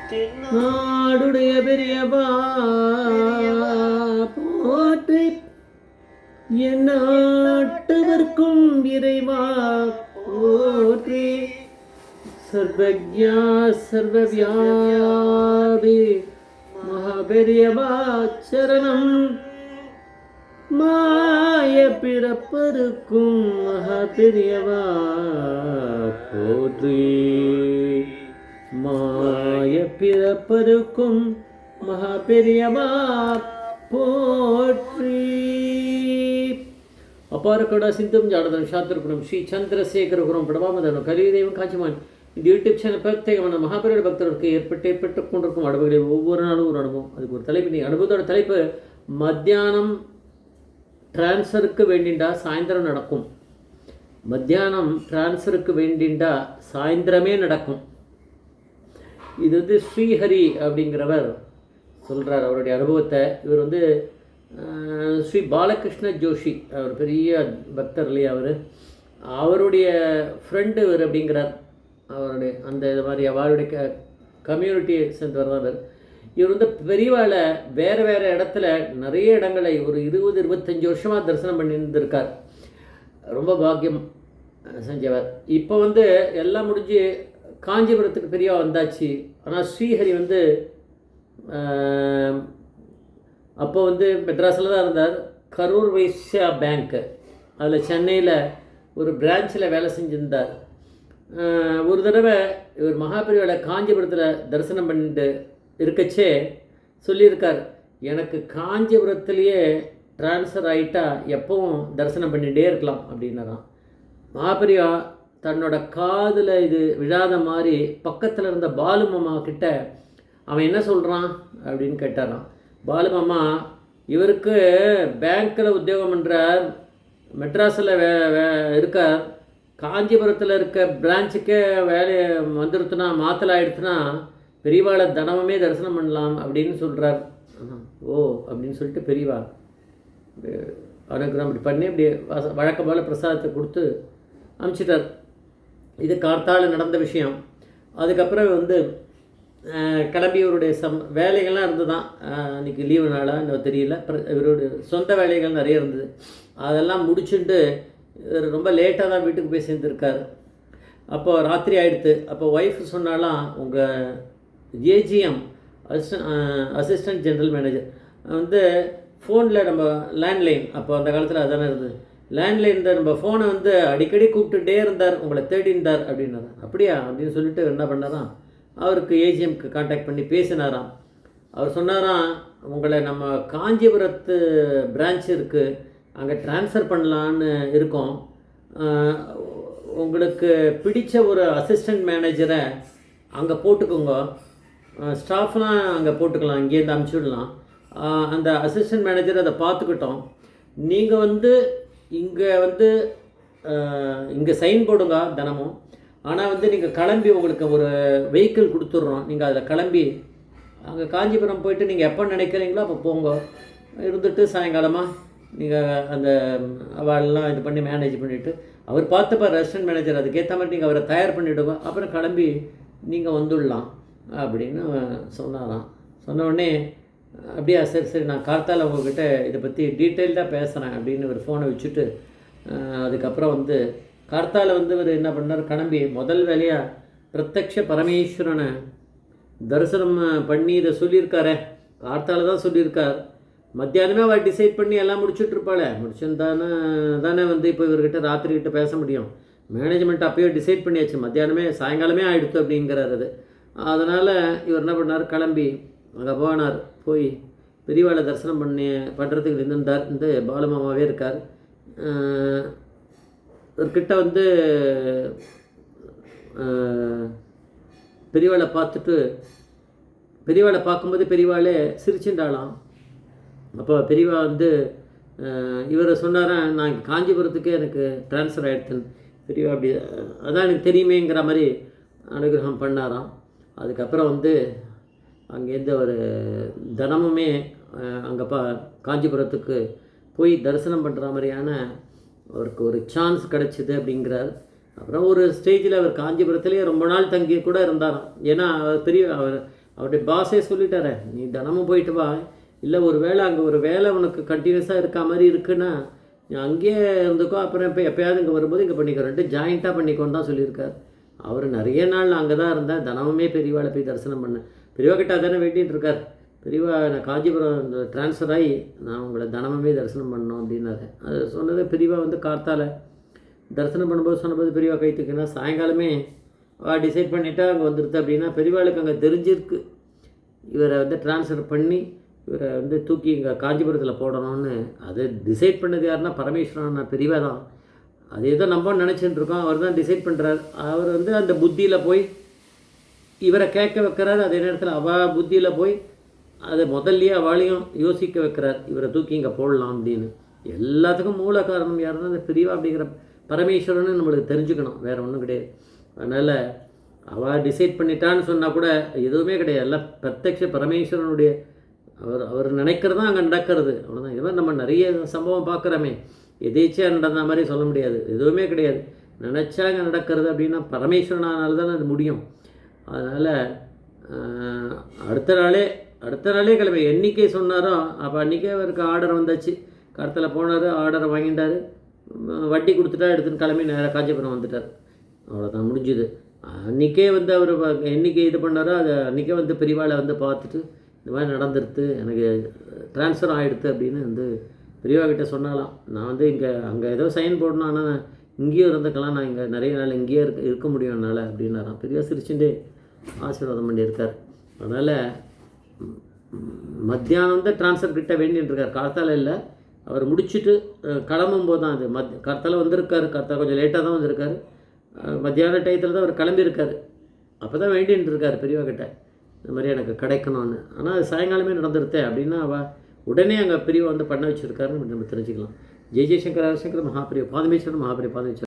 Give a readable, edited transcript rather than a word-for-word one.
நாடுடைய பெரியவா போற்றி என் நாட்டவர்க்கும் இறைவா போற்றி சர்வஜா சர்வவியாபி மகாபெரியவா சரணம் மாய பிறப்பருக்கும் மகாபெரியவா போற்றி மாய பிறப்பருக்கும் மகாபெரியவா போற்றி அபார கருணா சிந்தும் ஜானதம் சாத்திரகுணம் ஸ்ரீ சந்திரசேகரகுணம் பிரபாமதனம் கலிதேவம் காஞ்சிமான் இந்த யூடியூப் சேனல் பிரத்யேகமான மகாபெரிய பக்தர்களுக்கு ஏற்பட்டு கொண்டிருக்கும் அனுபவங்களை ஒவ்வொரு நாளும் ஒரு அனுபவம். அதுக்கு ஒரு தலைப்பு, நீ அனுபவத்தோட தலைப்பு மத்தியானம் டிரான்ஸ்ஃபருக்கு வேண்டிண்டா சாயந்தரம் நடக்கும். மத்தியானம் டிரான்ஸ்ஃபருக்கு வேண்டிண்டா சாயந்தரமே நடக்கும். இது வந்து ஸ்ரீஹரி அப்படிங்கிறவர் சொல்கிறார் அவருடைய அனுபவத்தை. இவர் வந்து ஸ்ரீ பாலகிருஷ்ண ஜோஷி, அவர் பெரிய பக்தர் இல்லையா, அவருடைய ஃப்ரெண்டு இவர் அப்படிங்கிறார். அவருடைய அந்த இது மாதிரி அவருடைய கம்யூனிட்டியை சேர்ந்தவர் தான் இவர். இவர் வந்து பெரியவாளை வேறு வேறு இடத்துல நிறைய இடங்களை ஒரு 20-25 வருஷமாக தரிசனம் பண்ணியிருந்திருக்கார். ரொம்ப பாக்கியம் செஞ்சவர். இப்போ வந்து எல்லாம் முடிஞ்சு காஞ்சிபுரத்துக்கு பெரியவா வந்தாச்சு. ஆனால் ஸ்ரீஹரி வந்து அப்போ வந்து மெட்ராஸில் தான் இருந்தார். கரூர் வைஸ்யா பேங்க்கு, அதில் சென்னையில் ஒரு பிரான்ச்சில் வேலை செஞ்சுருந்தார். ஒரு தடவை இவர் மகாபெரிவாளை காஞ்சிபுரத்தில் தரிசனம் பண்ணிட்டு இருக்கச்சே சொல்லியிருக்கார், எனக்கு காஞ்சிபுரத்துலேயே ட்ரான்ஸ்ஃபர் ஆகிட்டா எப்பவும் தரிசனம் பண்ணிகிட்டே இருக்கலாம் அப்படின்னாராம். மகாபெரிவா தன்னோட காதில் இது விழாத மாதிரி பக்கத்தில் இருந்த பாலுமாமா கிட்ட அவன் என்ன சொல்கிறான் அப்படின்னு கேட்டாரான். பாலுமாமா இவருக்கு பேங்க்கில் உத்தியோகம் பண்ணுறார், மெட்ராஸில் இருக்கார், காஞ்சிபுரத்தில் இருக்க பிரான்ச்சுக்கே வேலை வந்துடுத்துனா மாத்தல் ஆகிடுச்சுன்னா பெரியவாளை தனமே தரிசனம் பண்ணலாம் அப்படின்னு சொல்கிறார். ஓ அப்படின்னு சொல்லிட்டு பெரியவா அனுகிரகம் அப்படி பண்ணி அப்படி வழக்கம் போல் பிரசாதத்தை கொடுத்து அனுப்பிச்சிட்டார். இது கார்த்தால நடந்த விஷயம். அதுக்கப்புறம் வந்து கிளம்பி இவருடைய வேலைகள்லாம் இருந்து தான், அன்றைக்கி லீவு நாளாக இன்னும் தெரியல, இவருடைய சொந்த வேலைகள் நிறைய இருந்தது. அதெல்லாம் முடிச்சுட்டு இவர் ரொம்ப லேட்டாக தான் வீட்டுக்கு போய் சேர்ந்துருக்கார். அப்போது ராத்திரி ஆகிடுது. அப்போ ஒய்ஃப் சொன்னாலாம், உங்கள் ஏஜிஎம் அசிஸ்டன்ட் ஜென்ரல் மேனேஜர் வந்து ஃபோனில் நம்ம லேண்ட்லைன், அப்போ அந்த காலத்தில் அதுதானே இருந்தது, லேண்ட்லைனில் நம்ம ஃபோனை வந்து அடிக்கடி கூப்பிட்டுட்டே இருந்தார், உங்களை தேடிந்தார் அப்படின்னாரு. அப்படியா அப்படின்னு சொல்லிட்டு என்ன பண்ணாராம், அவருக்கு ஏஜிஎம்க்கு கான்டாக்ட் பண்ணி பேசினாராம். அவர் சொன்னாராம், உங்களை நம்ம காஞ்சிபுரத்து பிரான்ச் இருக்குது, அங்கே ட்ரான்ஸ்ஃபர் பண்ணலான்னு இருக்கோம், உங்களுக்கு பிடித்த ஒரு அசிஸ்டண்ட் மேனேஜரை அங்கே போட்டுக்கோங்க, ஸ்டாஃப்லாம் அங்கே போட்டுக்கலாம், இங்கேருந்து அனுப்பிச்சுடலாம். அந்த அசிஸ்டண்ட் மேனேஜர் அதை பார்த்துக்கிட்டோம், நீங்கள் வந்து இங்கே சைன் போடுங்க தினமும், ஆனால் வந்து நீங்கள் கிளம்பி உங்களுக்கு ஒரு வெஹிக்கிள் கொடுத்துட்றோம், நீங்கள் அதில் கிளம்பி அங்கே காஞ்சிபுரம் போயிட்டு நீங்கள் எப்போ நினைக்கிறீங்களோ அப்போ போங்க, இருந்துட்டு சாயங்காலமாக நீங்கள் அந்த அவள்லாம் இது பண்ணி மேனேஜ் பண்ணிவிட்டு அவர் பார்த்துப்பார் ரெஸ்டாரண்ட் மேனேஜர், அதுக்கேற்ற மாதிரி நீங்கள் அவரை தயார் பண்ணிவிடுங்க, அப்புறம் கிளம்பி நீங்கள் வந்துடலாம் அப்படின்னு சொன்னாராம். சொன்னோடனே அப்படியா சரி சரி நான் கார்த்தால் உங்கள்கிட்ட இதை பற்றி டீட்டெயில்டாக பேசுகிறேன் அப்படின்னு ஒரு ஃபோனை வச்சுட்டு அதுக்கப்புறம் வந்து கார்த்தால் வந்து இவர் என்ன பண்ணார், கிளம்பி முதல் வேலையாக பிரத்யக்ஷ பரமேஸ்வரனை தரிசனம் பண்ணி இதை சொல்லியிருக்காரே, கார்த்தால் தான் சொல்லியிருக்கார். மத்தியானமே அவள் டிசைட் பண்ணி எல்லாம் முடிச்சுட்ருப்பாளே, தானே வந்து இப்போ இவர்கிட்ட ராத்திரிகிட்ட பேச முடியும். மேனேஜ்மெண்ட் அப்போயே டிசைட் பண்ணியாச்சு, மத்தியானமே சாயங்காலமே ஆகிடுத்து அப்படிங்கிறார். அது அதனால் இவர் என்ன பண்ணார், கிளம்பி அங்கே போனார். போய் பெரியவாளை தரிசனம் பண்ணுறதுக்கு நின்றுந்தார். இந்த பாலுமாமாவே இருக்கார். இவர்கிட்ட வந்து பெரியவாளை பார்க்கும்போது பெரியவாளே சிரிச்சுட்டாலாம். அப்போ பெரியவா வந்து இவரை சொன்னாரன், நான் காஞ்சிபுரத்துக்கே எனக்கு ட்ரான்ஸ்ஃபர் ஆகிடுதுன்னு. பெரியவா அப்படி அதான் எனக்கு தெரியுமேங்கிற மாதிரி அனுகிரகம் பண்ணாராம். அதுக்கப்புறம் வந்து அங்கேருந்து ஒரு தினமுமே அங்கே காஞ்சிபுரத்துக்கு போய் தரிசனம் பண்ணுற மாதிரியான அவருக்கு ஒரு சான்ஸ் கிடச்சிது அப்படிங்கிறார். அப்புறம் ஒரு ஸ்டேஜில் அவர் காஞ்சிபுரத்துலேயே ரொம்ப நாள் தங்கி கூட இருந்தாராம். ஏன்னா அவர் அவருடைய பாஸே சொல்லிட்டாரே, நீ தினமும் போயிட்டு வா, இல்லை ஒரு வேளை அங்கே ஒரு வேலை உனக்கு கண்டினியூஸாக இருக்க மாதிரி இருக்குன்னா நீ அங்கேயே இருந்துக்கோ, அப்புறம் இப்போ எப்போயாவது இங்கே வரும்போது இங்கே பண்ணிக்கோ, ரெண்டு ஜாயிண்ட்டாக பண்ணிக்கோன்னு தான் சொல்லியிருக்கார். அவர் நிறைய நாள் நான் அங்கே தான் இருந்தேன், தினமுமே பெரியவாளை போய் தரிசனம் பண்ணேன். பெரியவா கிட்ட தானே வேண்டிகிட்டு இருக்கார். பெரியவா நான் காஞ்சிபுரம் இந்த ட்ரான்ஸ்ஃபர் ஆகி நான் உங்களை தினமுமே தரிசனம் பண்ணோம் அப்படின்னாரு. அது சொன்னது பெரியவா வந்து கார்த்தால தரிசனம் பண்ணும்போது சொன்னபோது பெரியவா கை தூக்கினா, சாயங்காலமே டிசைட் பண்ணிவிட்டா அங்கே வந்துடுது அப்படின்னா பெரியவாளுக்கு அங்கே தெரிஞ்சிருக்கு இவரை வந்து ட்ரான்ஸ்ஃபர் பண்ணி இவரை வந்து தூக்கி இங்கே காஞ்சிபுரத்தில் போடணும்னு. அதை டிசைட் பண்ணது யாருன்னா பரமேஸ்வரன், நான் பெரியவா தான். அது ஏதோ நம்ம நினச்சிட்டு இருக்கோம், அவர் தான் டிசைட் பண்ணுறாரு. அவர் வந்து அந்த புத்தியில் போய் இவரை கேட்க வைக்கிறார், அதே நேரத்தில் அவள் புத்தியில் போய் அதை முதல்லையே அவளையும் யோசிக்க வைக்கிறார், இவரை தூக்கி இங்கே போடலாம் அப்படின்னு. எல்லாத்துக்கும் மூல காரணம் யாருன்னா அந்த பெரியவா அப்படிங்கிற பரமேஸ்வரன்னு நம்மளுக்கு தெரிஞ்சுக்கணும், வேறு ஒன்றும் கிடையாது. அதனால் அவள் டிசைட் பண்ணிட்டான்னு சொன்னால் கூட எதுவுமே கிடையாது, எல்லாம் பிரத்யக்ஷ பரமேஸ்வரனுடைய அவர் நினைக்கிறது தான் அங்கே நடக்கிறது, அவ்வளோதான். இது மாதிரி நம்ம நிறைய சம்பவம் பார்க்குறோமே, எதேச்சியாக நடந்த மாதிரி சொல்ல முடியாது, எதுவுமே கிடையாது. நினச்சா அங்கே நடக்கிறது அப்படின்னா பரமேஸ்வரனால தானே அது முடியும். அதனால் அடுத்த நாளே கிளம்பி என்றைக்கே சொன்னாரோ அப்போ அன்றைக்கே அவருக்கு ஆர்டர் வந்தாச்சு. கடத்தில் போனார், ஆர்டரை வாங்கிட்டார், வட்டி கொடுத்துட்டா எடுத்துன்னு கிளம்பி நேராக காஞ்சிபுரம் வந்துட்டார். அவ்வளோதான், முடிஞ்சுது. அன்றைக்கே வந்து அவர் என்றைக்கு இது பண்ணாரோ அதை அன்றைக்கே வந்து பெரியவாளை வந்து பார்த்துட்டு இந்த மாதிரி நடந்துடுது, எனக்கு ட்ரான்ஸ்ஃபர் ஆகிடுது அப்படின்னு வந்து பெரியவா கிட்டே சொன்னாலாம். நான் வந்து அங்கே ஏதோ சைன் போடணும், ஆனால் நான் இங்கேயும் இருந்துக்கலாம், நான் இங்கே நிறைய நாள் இங்கேயே இருக்க முடியும் என்னால் அப்படின்னாராம். பெரியவா சிரிச்சுட்டே ஆசீர்வாதம் பண்ணியிருக்கார். அதனால் மத்தியானம் தான் ட்ரான்ஸ்ஃபர் கிட்ட வேண்டின்ட்டுருக்கார், கார்த்தால இல்லை. அவர் முடிச்சுட்டு கிளம்பும்போது தான் அது கார்த்தால வந்திருக்காரு. கார்த்தால கொஞ்சம் லேட்டாக தான் வந்திருக்காரு. மத்தியான டயத்தில் தான் அவர் கிளம்பியிருக்காரு. அப்போ தான் வேண்டின்னு இருக்கார் பெரியவா கிட்ட, இந்த மாதிரி எனக்கு கிடைக்கணும்னு. ஆனால் அது சாயங்காலமே நடந்துருத்தே அப்படின்னா அவள் உடனே அங்கே பெரியவா வந்து பண்ண வச்சுருக்காருன்னு நம்ம தெரிஞ்சுக்கலாம். ஜெய் ஜெய்சங்கர் ஹரசங்கர் மகாபிரிய பாதமேஸ்வரர் மகாபிரிய பாதமேஸ்வரர்.